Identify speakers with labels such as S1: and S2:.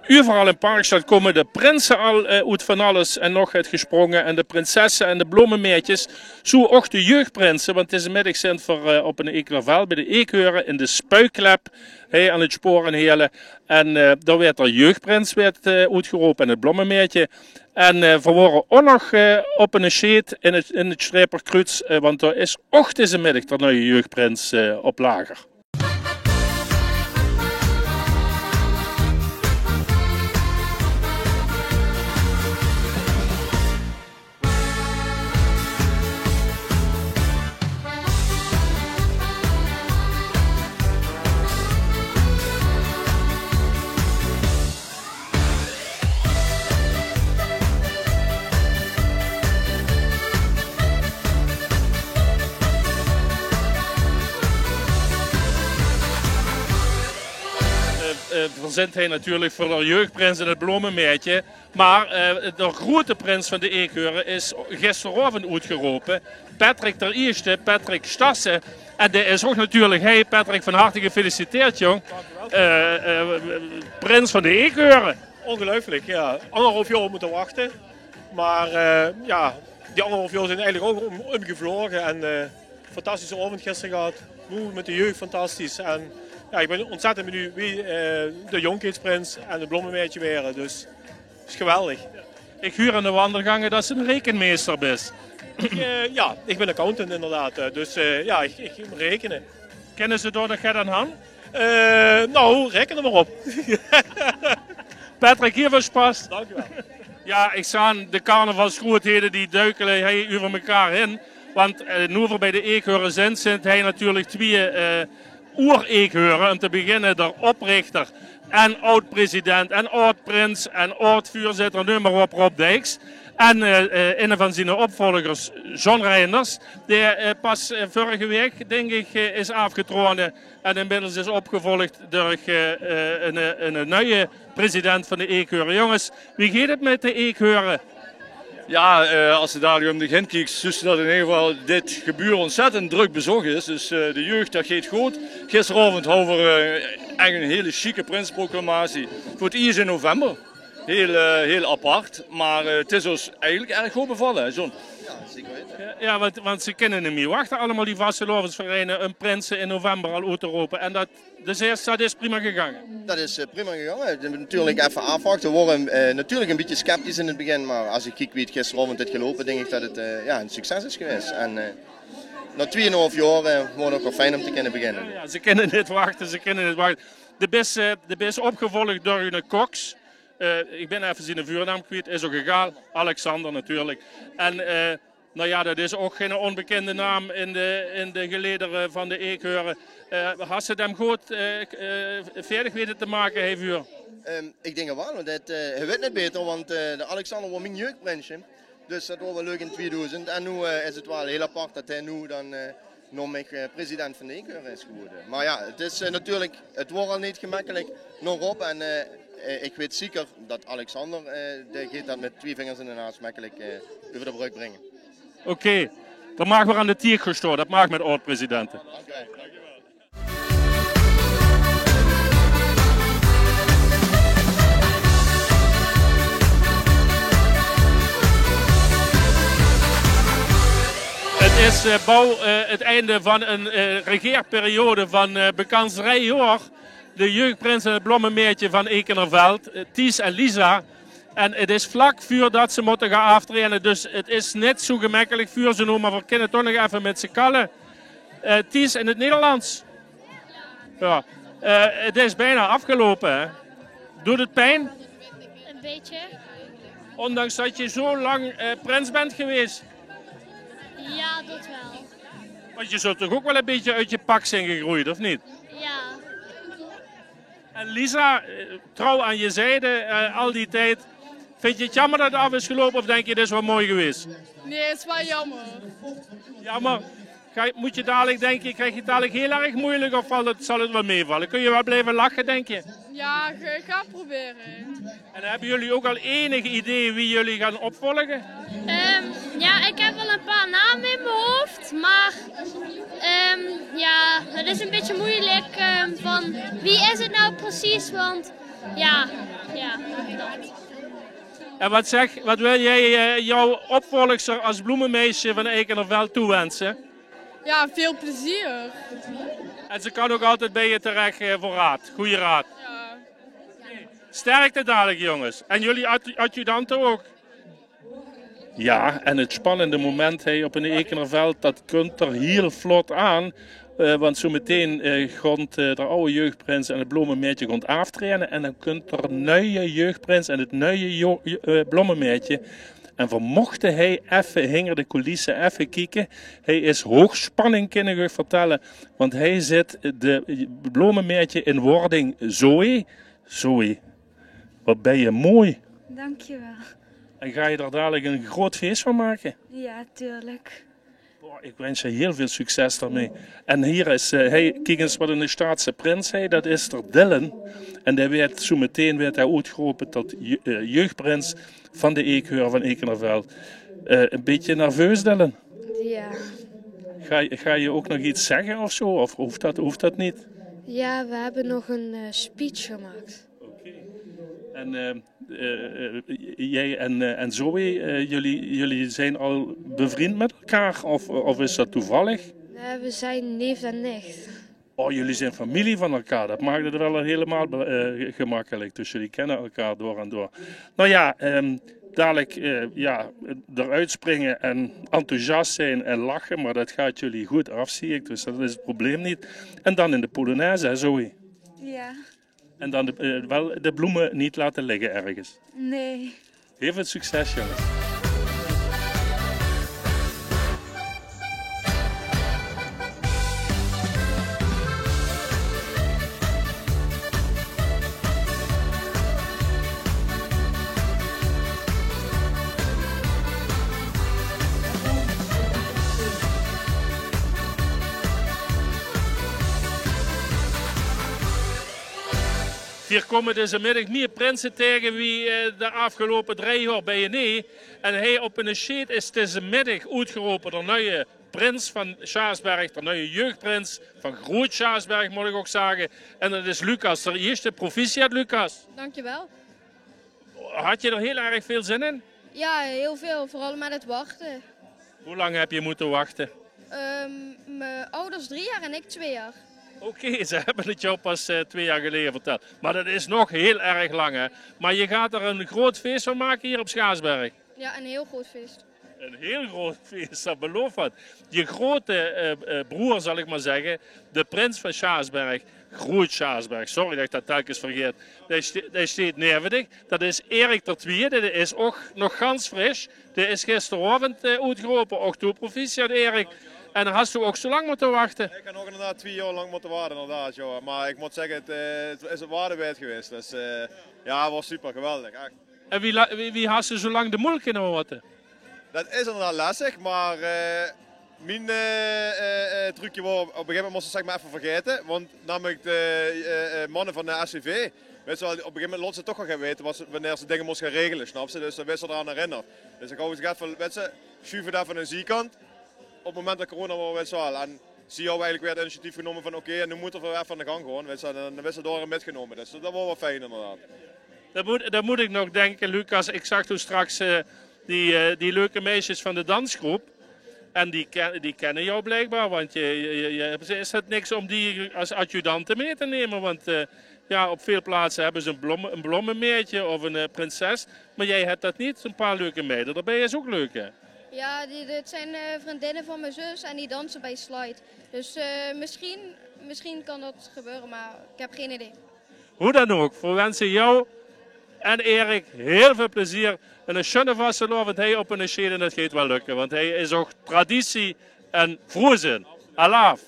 S1: Overal in Parkstad komen de prinsen al uit van alles en nog het gesprongen. En de prinsessen en de bloemenmeertjes. Zo ook de jeugdprinsen, want het is een middag zijn voor op een Eeknerveld bij de Eekheuren in de Spuiklep. Aan het sporen helen. En daar werd er jeugdprins uitgeroepen en het bloemenmeertje. En we waren ook nog op een sheet in het Streperkruis, want er is ook deze middag de nieuwe jeugdprins op lager. Verzint hij natuurlijk voor de jeugdprins en het bloemenmeertje. Maar de grote prins van de Eekheuren is gisteravond uitgeroepen. Patrick ter Eerste, Patrick Stassen. En dat is ook natuurlijk hij, Patrick, van harte gefeliciteerd, jong. Prins van de Eekheuren.
S2: Ongelooflijk, ja. 1,5 jaar moeten wachten. Maar ja, die 1,5 jaar zijn eigenlijk ook omgevlogen. En fantastische avond gisteren gehad. Met de jeugd fantastisch. En ja, ik ben ontzettend benieuwd wie de Jonkheedsprins en de bloemenmeertje waren. Dus het is geweldig.
S1: Ik huur aan de wandelgangen dat ze een rekenmeester is.
S2: Ja, ik ben accountant inderdaad. Dus ja, ik moet rekenen.
S1: Kennen ze door de Gert aan Han?
S2: Nou, reken er maar op.
S1: Patrick, hier was pas.
S2: Dank u wel.
S1: Ja, ik zag de carnavalsgrootheden die duikelen over elkaar heen. Want nu we bij de Eekheuren zijn hij natuurlijk twee oer-Eekheuren. Om te beginnen de oprichter en oud-president en oud-prins en oud-vuurzitter, noem maar op, Rob Dijks. En een van zijn opvolgers, John Reinders, die pas vorige week, denk ik, is afgetrokken en inmiddels is opgevolgd door een nieuwe president van de Eekheuren. Jongens, wie gaat het met de Eekheuren?
S3: Ja, als je daar om de Gent kijkt, dus dat in ieder geval dit gebeuren ontzettend druk bezocht is. Dus de jeugd, dat gaat goed. Gisteravond hadden we een hele chique prinsproclamatie voor het eerst in november. Heel apart, maar het is ons eigenlijk erg goed bevallen, hè, John?
S4: Ja, zeker weten.
S1: Ja, want ze kunnen niet meer wachten, allemaal die vastelovensverenigingen, een prinsen in november al uit te roepen. En dat is prima gegaan.
S4: Dat is prima gegaan. We natuurlijk even afwachten. We waren natuurlijk een beetje sceptisch in het begin, maar als ik kijk wie het gisteravond heeft gelopen, denk ik dat het ja, een succes is geweest. En na 2,5 jaar wordt het ook wel fijn om te kunnen beginnen.
S1: Ja, ze kunnen niet wachten, De best opgevolgd door hun Cox. Ik ben even zijn vuurnaam kwijt, is ook egal. Alexander natuurlijk. En nou ja, dat is ook geen onbekende naam in de gelederen van de Eekheuren. Had ze hem goed verder weten te maken, heeft u?
S4: Ik denk wel, want hij weet niet beter, want de Alexander was mijn jeugdprinsje. Dus dat was wel leuk in 2000. En nu is het wel heel apart dat hij nu dan nog president van de Eekheuren is geworden. Maar ja, het is natuurlijk, het wordt al niet gemakkelijk nog op. En ik weet zeker dat Alexander, die gaat dat met 2 vingers in de naast makkelijk over de brug brengen.
S1: Oké, dan maken we aan de tier gestoord. Dat maakt met oud-presidenten.
S4: Okay.
S1: Het is het einde van een regeerperiode van bekend 3 jaar. De jeugdprins en het bloemenmeertje van Eeknerveld, Ties en Lisa. En het is vlak voordat ze moeten gaan aftrainen. Dus het is net zo gemakkelijk voor ze nu, maar we kunnen toch nog even met z'n kallen. Ties in het Nederlands. Ja. Het is bijna afgelopen. Hè? Doet het pijn?
S5: Een beetje.
S1: Ondanks dat je zo lang prins bent geweest.
S5: Ja, dat wel.
S1: Want je zult toch ook wel een beetje uit je pak zijn gegroeid, of niet?
S5: Ja.
S1: En Lisa, trouw aan je zijde al die tijd. Vind je het jammer dat het af is gelopen of denk je dit is wel mooi geweest?
S6: Nee, het is wel jammer.
S1: Jammer. Moet je dadelijk denken, krijg je het dadelijk heel erg moeilijk of zal het wel meevallen? Kun je wel blijven lachen, denk je?
S6: Ja, ik ga proberen.
S1: En hebben jullie ook al enig idee wie jullie gaan opvolgen?
S5: Ja, ik heb wel een paar namen in mijn hoofd, maar ja, het is een beetje moeilijk van wie is het nou precies, want ja, dat.
S1: En wat wil jij jouw opvolger als bloemenmeisje van Ekenerveld toewensen?
S6: Ja, veel plezier.
S1: En ze kan ook altijd bij je terecht voor raad. Goeie raad.
S6: Ja.
S1: Sterkte dadelijk, jongens. En jullie adjudanten ook. Ja, en het spannende moment op een Ekenerveld, dat kunt er heel vlot aan. Want zometeen gaat de oude jeugdprins en het bloemenmeertje gaan aftrainen. En dan kunt er nieuwe jeugdprins en het nieuwe bloemenmeertje. En vermochten hij even hinger de coulissen even kijken. Hij is hoogspanning, kan ik u vertellen. Want hij zit de bloemenmeertje in wording Zoe. Zoe, wat ben je mooi.
S7: Dankjewel.
S1: En ga je daar dadelijk een groot feest van maken?
S7: Ja, tuurlijk.
S1: Ik wens je heel veel succes daarmee. En hier is kijk eens wat een staatse prins hij, dat is er Dylan. En die werd zo meteen hij uitgeroepen tot jeugdprins van de Eekheuren van Ekenerveld. Een beetje nerveus, Dylan?
S7: Ja.
S1: Ga je ook nog iets zeggen of zo? Of hoeft dat niet?
S7: Ja, we hebben nog een speech gemaakt.
S1: Oké. En jij en Zoe, jullie zijn al bevriend met elkaar? Of is dat toevallig?
S7: Nee, we zijn neef en nicht.
S1: Oh, jullie zijn familie van elkaar. Dat maakt het wel helemaal gemakkelijk. Dus jullie kennen elkaar door en door. Nou ja, dadelijk eruit springen en enthousiast zijn en lachen. Maar dat gaat jullie goed af, zie ik. Dus dat is het probleem niet. En dan in de Polonaise, hè, Zoe?
S7: Ja.
S1: En dan wel de bloemen niet laten liggen ergens.
S7: Nee.
S1: Heel veel succes, jongens. Hier komen deze middag meer prinsen tegen wie de afgelopen 3 jaar bij je. En hij op een sheet is deze middag uitgeroepen de nieuwe prins van Schaersberg, de nieuwe jeugdprins van Groot Schaersberg, moet ik ook zeggen. En dat is Lucas. De eerste proficiat, Lucas.
S6: Dankjewel.
S1: Had je er heel erg veel zin in?
S6: Ja, heel veel. Vooral met het wachten.
S1: Hoe lang heb je moeten wachten?
S6: Mijn ouders 3 jaar en ik 2 jaar.
S1: Oké, ze hebben het jou pas 2 jaar geleden verteld. Maar dat is nog heel erg lang, hè? Maar je gaat er een groot feest van maken hier op Schaersberg.
S6: Ja, een heel groot feest.
S1: Een heel groot feest, dat beloof wat. Je grote broer, zal ik maar zeggen, de prins van Schaersberg, Groot Schaersberg, sorry dat ik dat telkens vergeet, die staat nevendig. Dat is Erik II, dat is ook nog gans fris. Die is gisteravond uitgeroepen, ook toe proficiat Erik. En dan had je ook zo lang moeten wachten.
S8: Ik heb nog inderdaad 2 jaar lang moeten wachten, inderdaad. Joh. Maar ik moet zeggen, het is een waardewijd geweest. Dus ja, het was super geweldig. Echt.
S1: En wie had ze zo lang de moeilijk kunnen wachten?
S8: Dat is inderdaad lastig, maar mijn trucje was op een gegeven moment moest ik zeg maar even vergeten. Want namelijk de mannen van de SCV, weet je wel, op een gegeven moment lot ze toch wel gaan weten wanneer ze dingen moesten gaan regelen, snap ze? Dus dan wist ze eraan herinnerd. Dus ik hou het van, weet ze, schuiven daar van een zijkant. Op het moment dat corona was, weet je wel. En zie je eigenlijk weer het initiatief genomen van oké, nu moet er weer even aan de gang gewoon. Weet je, en dan wist ze door en metgenomen. Dus dat was wel fijn inderdaad.
S1: Dat moet ik nog denken, Lucas. Ik zag toen straks die leuke meisjes van de dansgroep. En die kennen jou blijkbaar, want is het niks om die als adjudanten mee te nemen? Want op veel plaatsen hebben ze een bloemenmeertje of een prinses. Maar jij hebt dat niet, een paar leuke meiden. Daarbij is ook leuk, hè?
S6: Ja, dit zijn vriendinnen van mijn zus en die dansen bij Slide. Dus misschien kan dat gebeuren, maar ik heb geen idee.
S1: Hoe dan ook, voor wensen jou en Erik heel veel plezier. En een schöne vastelovend hij op een schede, dat gaat wel lukken. Want hij is ook traditie en vroezin. Alaaf.